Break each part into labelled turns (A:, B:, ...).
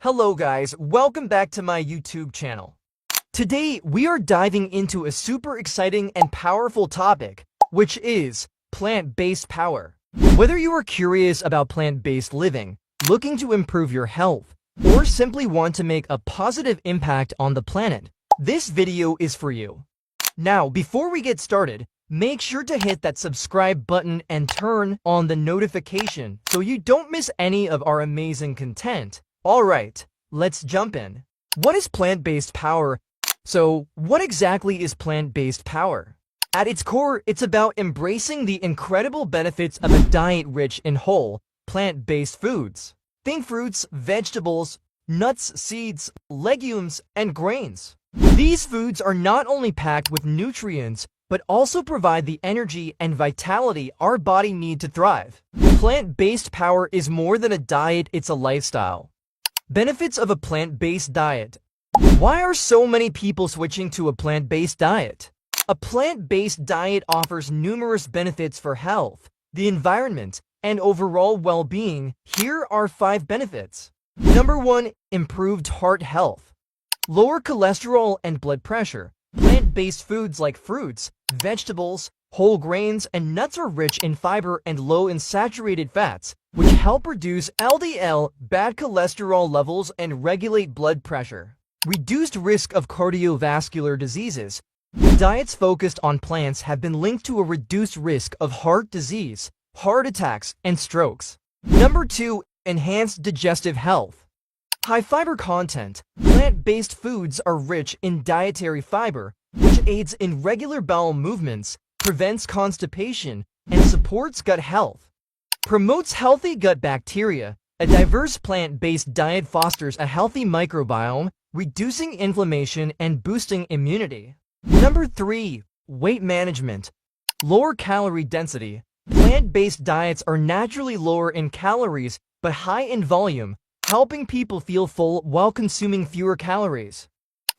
A: Hello guys, welcome back to my YouTube channel. Today we are diving into a super exciting and powerful topic, which is plant-based power. Whether you are curious about plant-based living, looking to improve your health, or simply want to make a positive impact on the planet, this video is for you. Now, before we get started, make sure to hit that subscribe button and turn on the notification so you don't miss any of our amazing content. Alright, let's jump in. What is plant-based power? So, what exactly is plant-based power? At its core, it's about embracing the incredible benefits of a diet rich in whole, plant-based foods. Think fruits, vegetables, nuts, seeds, legumes, and grains. These foods are not only packed with nutrients, but also provide the energy and vitality our body need to thrive. Plant-based power is more than a diet, it's a lifestyle. Benefits of a plant-based diet. Why are so many people switching to a plant-based diet? A plant-based diet offers numerous benefits for health, the environment, and overall well-being. Here are 5 benefits. Number 1, improved heart health. Lower cholesterol and blood pressure. Plant-based foods like fruits, vegetables, whole grains, and nuts are rich in fiber and low in saturated fats, which help reduce LDL, bad cholesterol levels, and regulate blood pressure. Reduced risk of cardiovascular diseases. Diets focused on plants have been linked to a reduced risk of heart disease, heart attacks, and strokes. Number 2, enhanced digestive health. High fiber content. Plant-based foods are rich in dietary fiber, which aids in regular bowel movements, prevents constipation, and supports gut health. Promotes healthy gut bacteria. A diverse plant-based diet fosters a healthy microbiome, reducing inflammation and boosting immunity. Number 3, weight management. Lower calorie density. Plant-based diets are naturally lower in calories, but high in volume, helping people feel full while consuming fewer calories.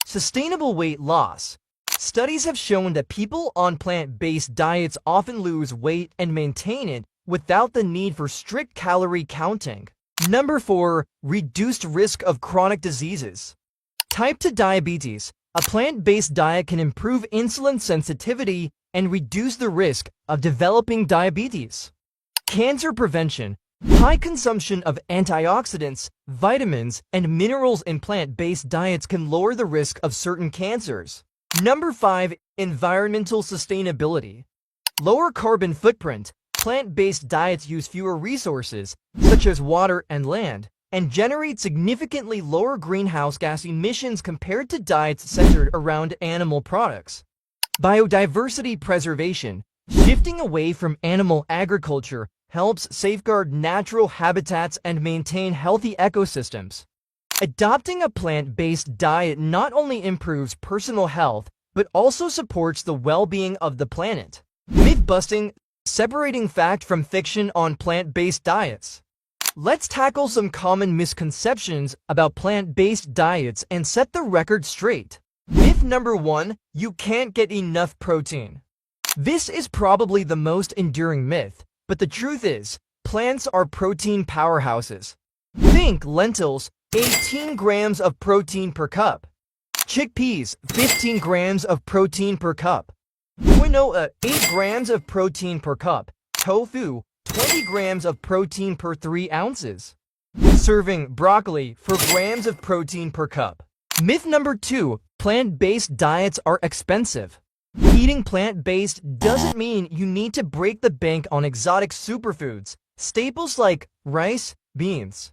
A: Sustainable weight loss. Studies have shown that people on plant-based diets often lose weight and maintain it without the need for strict calorie counting. Number 4, reduced risk of chronic diseases. Type 2 diabetes. A plant-based diet can improve insulin sensitivity and reduce the risk of developing diabetes. Cancer prevention. High consumption of antioxidants, vitamins, and minerals in plant-based diets can lower the risk of certain cancers. Number 5, environmental sustainability. Lower carbon footprint. Plant-based diets use fewer resources, such as water and land, and generate significantly lower greenhouse gas emissions compared to diets centered around animal products. Biodiversity preservation. Shifting away from animal agriculture helps safeguard natural habitats and maintain healthy ecosystems. Adopting a plant-based diet not only improves personal health, but also supports the well-being of the planet. Myth-busting. Separating fact from fiction on plant-based diets. Let's tackle some common misconceptions about plant-based diets and set the record straight. Myth number 1, you can't get enough protein. This is probably the most enduring myth, but the truth is, plants are protein powerhouses. Think lentils, 18 grams of protein per cup. Chickpeas, 15 grams of protein per cup. Quinoa, 8 grams of protein per cup. Tofu, 20 grams of protein per 3 ounces. Serving broccoli, 4 grams of protein per cup. Myth number 2, plant-based diets are expensive. Eating plant-based doesn't mean you need to break the bank on exotic superfoods. Staples like rice, beans,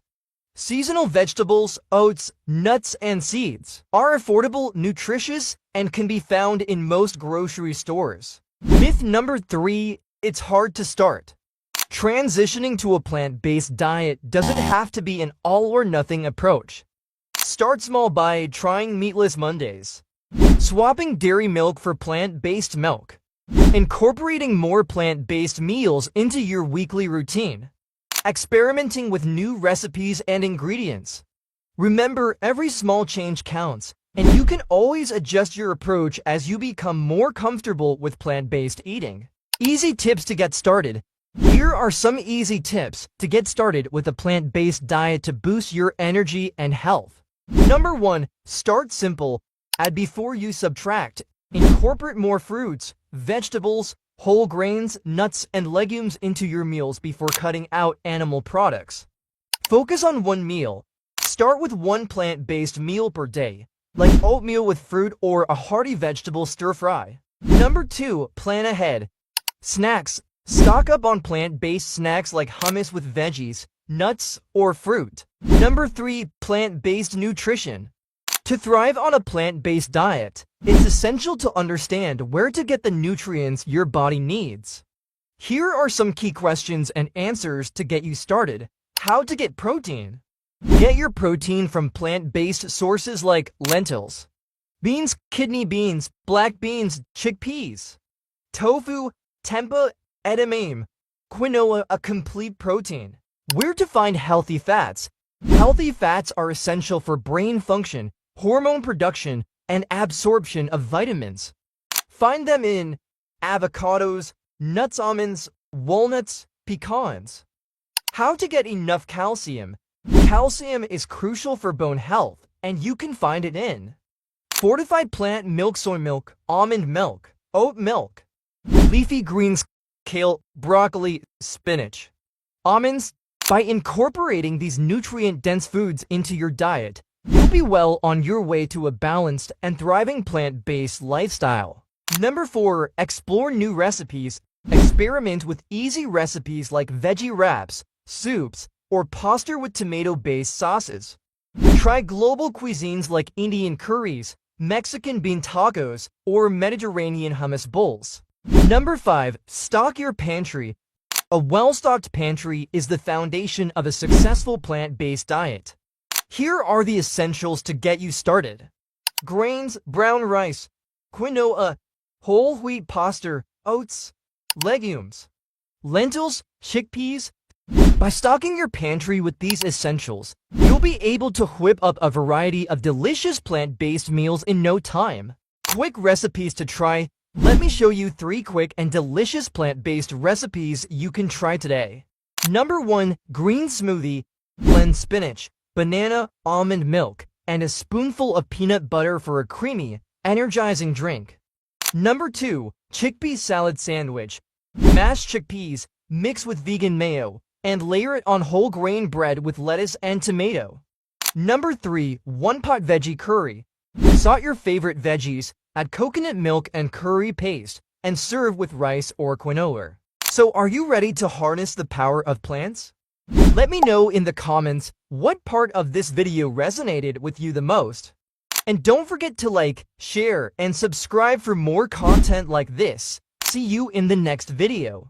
A: seasonal vegetables, oats, nuts, and seeds are affordable, nutritious, and can be found in most grocery stores. Myth number 3, it's hard to start. Transitioning to a plant-based diet doesn't have to be an all-or-nothing approach. Start small by trying meatless Mondays, swapping dairy milk for plant-based milk, incorporating more plant-based meals into your weekly routine, experimenting with new recipes and ingredients. Remember, every small change counts, and you can always adjust your approach as you become more comfortable with plant-based eating. Easy tips to get started. Here are some easy tips to get started with a plant-based diet to boost your energy and health. Number 1. Start simple. Add before you subtract. Incorporate more fruits, vegetables, whole grains, nuts, and legumes into your meals before cutting out animal products. Focus on one meal. Start with one plant-based meal per day, like oatmeal with fruit or a hearty vegetable stir-fry. Number 2. Plan ahead. Snacks. Stock up on plant-based snacks like hummus with veggies, nuts, or fruit. Number 3. Plant-based nutrition. To thrive on a plant-based diet, it's essential to understand where to get the nutrients your body needs. Here are some key questions and answers to get you started. How to get protein. Get your protein from plant-based sources like lentils, beans, kidney beans, black beans, chickpeas, tofu, tempeh, edamame, quinoa, a complete protein. Where to find healthy fats? Healthy fats are essential for brain function, hormone production, and absorption of vitamins. Find them in avocados, nuts, almonds, walnuts, pecans. How to get enough calcium. Calcium is crucial for bone health, and you can find it in fortified plant milk, soy milk, almond milk, oat milk, leafy greens, kale, broccoli, spinach, almonds. By incorporating these nutrient-dense foods into your diet, you'll be well on your way to a balanced and thriving plant-based lifestyle. Number 4. Explore new recipes. Experiment with easy recipes like veggie wraps, soups, or pasta with tomato-based sauces. Try global cuisines like Indian curries, Mexican bean tacos, or Mediterranean hummus bowls. Number 5. Stock your pantry. A well-stocked pantry is the foundation of a successful plant-based diet. Here are the essentials to get you started. Grains, brown rice, quinoa, whole wheat pasta, oats, legumes, lentils, chickpeas. By stocking your pantry with these essentials, you'll be able to whip up a variety of delicious plant-based meals in no time. Quick recipes to try. Let me show you 3 quick and delicious plant-based recipes you can try today. Number 1. Green smoothie. Blend spinach, banana, almond milk, and a spoonful of peanut butter for a creamy, energizing drink. Number 2. Chickpea salad sandwich. Mash chickpeas, mix with vegan mayo, and layer it on whole grain bread with lettuce and tomato. Number 3. One-pot veggie curry. Salt your favorite veggies, add coconut milk and curry paste, and serve with rice or quinoa. So are you ready to harness the power of plants? Let me know in the comments what part of this video resonated with you the most. And don't forget to like, share, and subscribe for more content like this. See you in the next video.